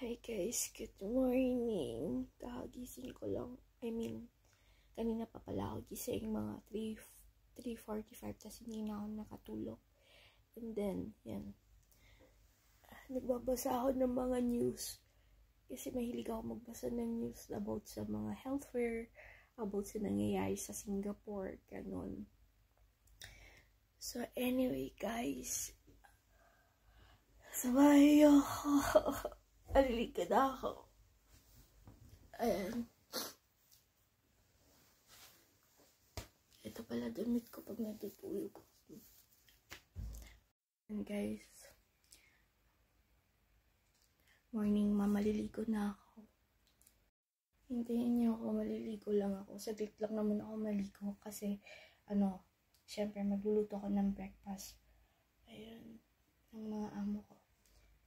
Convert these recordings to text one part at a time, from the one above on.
Hi guys, good morning. Kagising ko lang. Kanina pa pala ako gising, mga 3:45 kasi hindi na ako nakatulog. And then, yan. Nagbabasa ako ng mga news. Kasi mahilig ako magbasa ng news about sa mga healthcare, about sa nangyayari sa Singapore, ganon. So anyway guys, sa bahay ako. Aliligad ako. Ayan. Ito pala damit ko pag natutulog. And guys, morning, maliligo na ako. Hintayin niyo ako, maliligo lang ako. Saglit lang naman ako maligo kasi, syempre magluluto ako ng breakfast. Ayan, ng mga amo ko.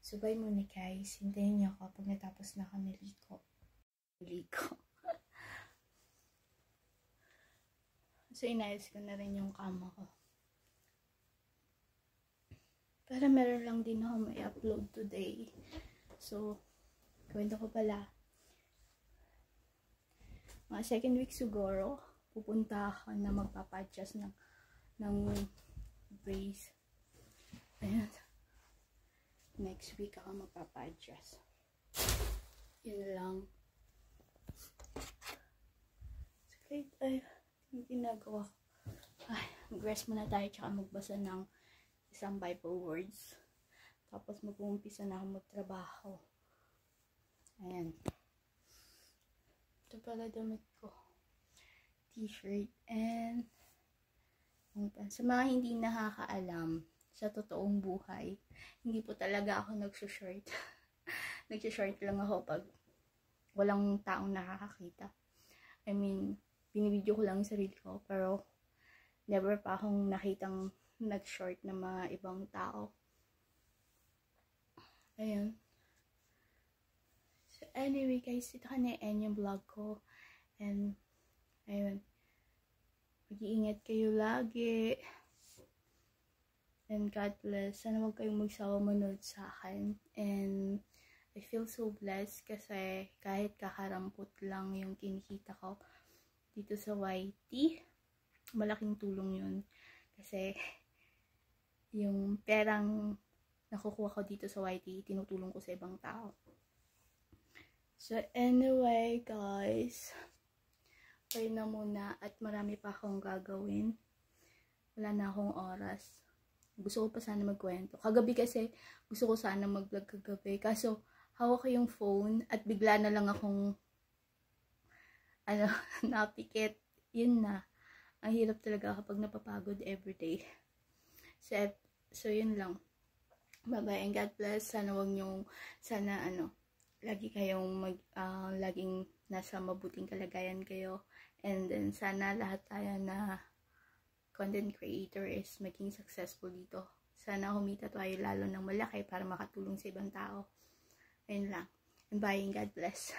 So, bye muna guys. Hintayin niyo ako pag natapos na ako naligo. So, inayos ko na rin yung kama ko. Para meron lang din ako may upload today. So, kwento ko pala. Mga second week siguro, pupunta ako na magpapadjust ng brace. Ayan. Next week ako magpapa-adjust. Yun lang. Great. Ay, yung ginagawa ko. Ay, mag-rest muna tayo tsaka magbasa ng isang Bible words. Tapos mag-uumpisa na ako magtrabaho. Ayan. Ito pala damit ko. T-shirt and sa mga hindi nakakaalam, sa totoong buhay, hindi po talaga ako nagsushort. Nagsushort lang ako pag walang taong nakakakita. Binibidyo ko lang yung sarili ko, pero never pa akong nakitang nag-short ng mga ibang tao. Ayun. So anyway guys, ito ka na-end yung vlog ko. And, ayun. Mag-iingat kayo lagi. And God bless. Sana huwag kayong magsawa manood sa akin. And I feel so blessed kasi kahit kakarampot lang yung kinikita ko dito sa YT, malaking tulong yun. Kasi yung perang nakukuha ko dito sa YT, tinutulong ko sa ibang tao. So anyway guys, okay na muna at marami pa akong gagawin. Wala na akong oras. Gusto ko pa sana magkwento. Kagabi kasi, gusto ko sana mag-vlog kagabi. Kaso, hawak ko yung phone at bigla na lang akong napikit. Yun na. Ang hirap talaga kapag napapagod everyday. So yun lang. Bye-bye and God bless. Sana lagi kayong laging nasa mabuting kalagayan kayo. And then, sana lahat tayo na content creator is maging successful dito. Sana humita tayo lalo ng malaki para makatulong sa ibang tao. Ayun lang. And bye and God bless.